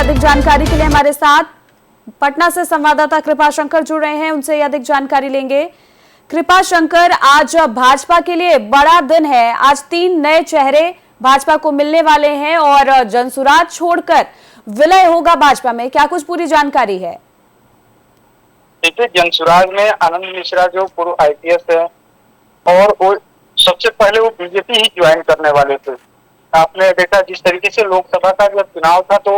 अधिक जानकारी के लिए हमारे साथ पटना से संवाददाता कृपा शंकर जुड़ रहे हैं, उनसे अधिक जानकारी लेंगे। कृपा शंकर, आज भाजपा के लिए बड़ा दिन है। आज 3 नए चेहरे भाजपा को मिलने वाले हैं और जनसुराज छोड़कर विलय होगा भाजपा में, क्या कुछ पूरी जानकारी है? देखिए, जनसुराज में आनंद मिश्रा जो पूर्व आईपीएस है और वो सबसे पहले वो बीजेपी ही ज्वाइन करने वाले थे। आपने देखा जिस तरीके से लोकसभा का जब चुनाव था तो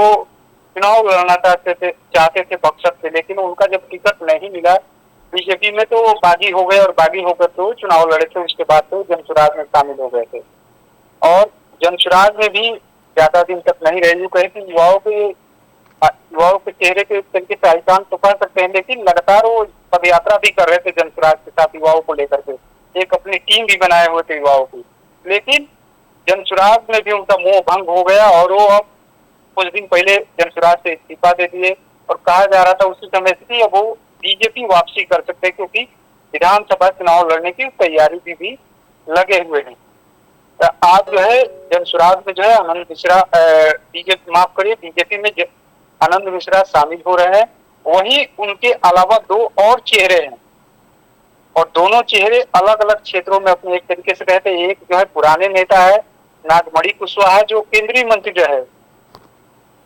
चुनाव लड़ना चाहते थे बक्सर से, लेकिन उनका जब टिकट नहीं मिला बीजेपी में तो वो बागी हो गए और बागी होकर तो चुनाव लड़े थे। उसके बाद तो जनसुराज में शामिल हो गए थे और जनसुराज में भी ज्यादा दिन तक नहीं रहे। जो कहे कि युवाओं के चेहरे के तरीके से आइकान तो कह सकते हैं, लेकिन लगातार वो पदयात्रा भी कर रहे थे जनसुराज के साथ युवाओं को लेकर के। एक अपनी टीम भी बनाए हुए थे युवाओं की, लेकिन जनसुराज में भी उनका मोह भंग हो गया और वो अब कुछ दिन पहले जनसुराज से इस्तीफा दे दिए और कहा जा रहा था उसी समय से अब वो बीजेपी वापसी कर सकते हैं, क्योंकि विधानसभा चुनाव लड़ने की तैयारी भी लगे हुए हैं। तो आज जो है जनसुराज में जो है आनंद मिश्रा बीजेपी में आनंद मिश्रा शामिल हो रहे हैं। वहीं उनके अलावा 2 और चेहरे हैं और दोनों चेहरे अलग अलग क्षेत्रों में अपने एक तरीके से कहते हैं। एक जो है पुराने नेता है नागमणि कुशवाहा, जो केंद्रीय मंत्री रहे,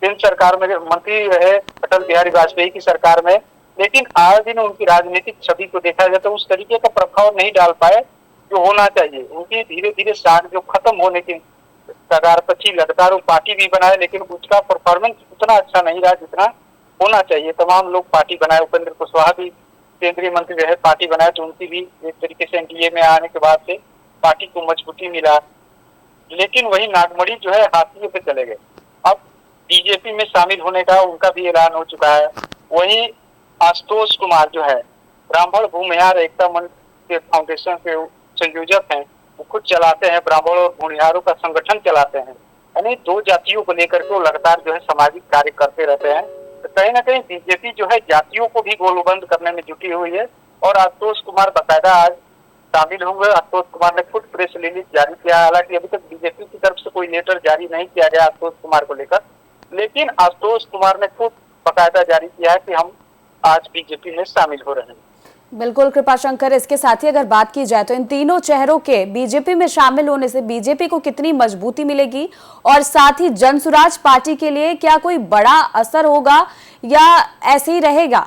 केंद्र सरकार में मंत्री रहे अटल बिहारी वाजपेयी की सरकार में, लेकिन आज दिन उनकी राजनीतिक छवि को देखा जाए तो उस तरीके का प्रभाव नहीं डाल पाए जो होना चाहिए। उनकी धीरे धीरे साख जो खत्म होने की कगार पर थी, लगातार वो पार्टी भी बनाए लेकिन उसका परफॉर्मेंस उतना अच्छा नहीं रहा जितना होना चाहिए। तमाम लोग पार्टी बनाए, उपेंद्र कुशवाहा भी केंद्रीय मंत्री रहे, पार्टी बनाए तो उनकी भी एक तरीके से एनडीए में आने के बाद से पार्टी को मजबूती मिला, लेकिन वही नागमणि जो है हाशिए पे चले गए। अब बीजेपी में शामिल होने का उनका भी ऐलान हो चुका है। वहीं आशुतोष कुमार जो है ब्राह्मण भूमिहार एकता मंच के फाउंडेशन के संयोजक हैं, वो खुद चलाते हैं, ब्राह्मण और भूमिहारों का संगठन चलाते हैं। यानी 2 जातियों को लेकर के वो लगातार जो है सामाजिक कार्य करते रहते हैं। तो कहीं ना कहीं बीजेपी जो है जातियों को भी गोलबंद करने में जुटी हुई है और आशुतोष कुमार बाकायदा आज शामिल होंगे। आशुतोष कुमार ने खुद प्रेस रिलीज जारी किया, हालांकि अभी तक बीजेपी की तरफ से कोई लेटर जारी नहीं किया गया आशुतोष कुमार को लेकर, लेकिन आशुतोष कुमार ने खुद बाकायदा जारी किया है कि हम आज बीजेपी में शामिल हो रहे हैं। बिल्कुल कृपा शंकर, इसके साथ ही अगर बात की जाए तो इन तीनों चेहरों के बीजेपी में शामिल होने से बीजेपी को कितनी मजबूती मिलेगी और साथ ही जनसुराज पार्टी के लिए क्या कोई बड़ा असर होगा या ऐसे ही रहेगा?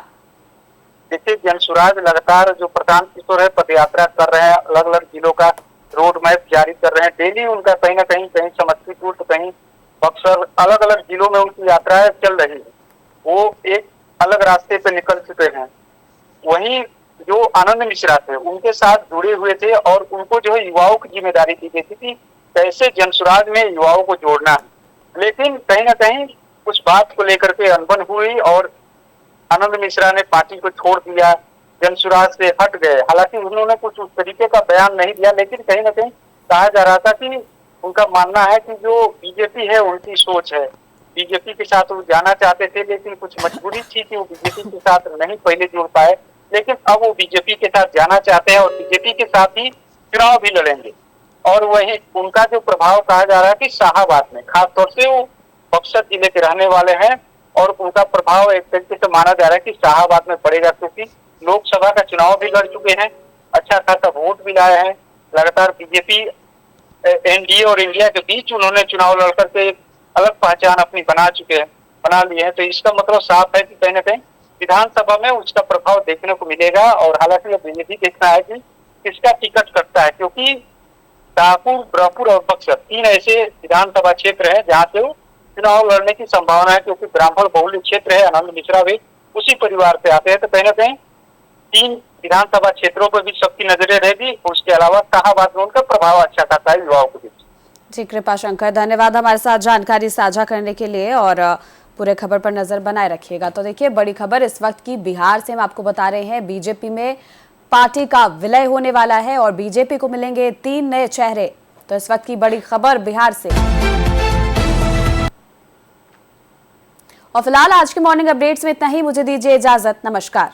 देखिए, जनसुराज लगातार जो प्रशांत किशोर है पदयात्रा कर रहे हैं, अलग अलग जिलों का रोड मैप जारी कर रहे हैं। डेली उनका कहीं ना कहीं समस्तीपुर तो कहीं बक्सर, अलग अलग जिलों में उनकी यात्राएं चल रही है। वो एक अलग रास्ते पे निकल चुके हैं। वहीं जो आनंद मिश्रा थे उनके साथ जुड़े हुए थे और उनको जो है युवाओं की जिम्मेदारी दी गई थी कि कैसे जनसुराज में युवाओं को जोड़ना है, लेकिन कहीं ना कहीं कुछ बात को लेकर के अनबन हुई और आनंद मिश्रा ने पार्टी को छोड़ दिया, जनसुराज से हट गए। हालांकि उन्होंने कुछ उस तरीके का बयान नहीं दिया, लेकिन कहीं ना कहीं कहा जा रहा था कि उनका मानना है कि जो बीजेपी है उनकी सोच है, बीजेपी के साथ वो जाना चाहते थे लेकिन कुछ मजबूरी थी कि वो बीजेपी के साथ नहीं पहले जुड़ पाए, लेकिन अब वो बीजेपी के साथ जाना चाहते हैं और बीजेपी के साथ ही चुनाव भी लड़ेंगे। और वही उनका जो प्रभाव कहा जा रहा है कि शाहाबाद में, खासतौर से वो बक्सर जिले के रहने वाले हैं और उनका प्रभाव एक तरीके से माना जा रहा है कि शाहाबाद में पड़ेगा, क्योंकि लोकसभा का चुनाव भी लड़ चुके हैं, अच्छा खासा वोट भी लाए हैं। लगातार बीजेपी एनडीए और इंडिया के बीच उन्होंने चुनाव लड़कर के एक अलग पहचान अपनी बना ली है। तो इसका मतलब साफ है कि कहीं ना कहीं विधानसभा में उसका प्रभाव देखने को मिलेगा। और हालांकि बीजेपी देखना है कि किसका टिकट कटता है, क्योंकि शाहपुर, ब्रह्मपुर और बक्सर 3 ऐसे विधानसभा क्षेत्र है जहाँ से चुनाव लड़ने की संभावना है, क्योंकि ब्राह्मण बहुल क्षेत्र है। आनंद मिश्रा भी उसी परिवार से आते हैं, तो कहीं ना कहीं 3 विधानसभा क्षेत्रों पर भी सबकी नजरें रहेगी। उसके अलावा शाहाबाद में उनका प्रभाव अच्छा खासा है युवाओं के बीच। जी कृपा शंकर, धन्यवाद हमारे साथ जानकारी साझा करने के लिए और पूरे खबर पर नजर बनाए रखिएगा। तो देखिए, बड़ी खबर इस वक्त की बिहार से हम आपको बता रहे हैं। बीजेपी में पार्टी का विलय होने वाला है और बीजेपी को मिलेंगे 3 नए चेहरे। तो इस वक्त की बड़ी खबर बिहार से। और फिलहाल आज के मॉर्निंग अपडेट्स में इतना ही, मुझे दीजिए इजाजत, नमस्कार।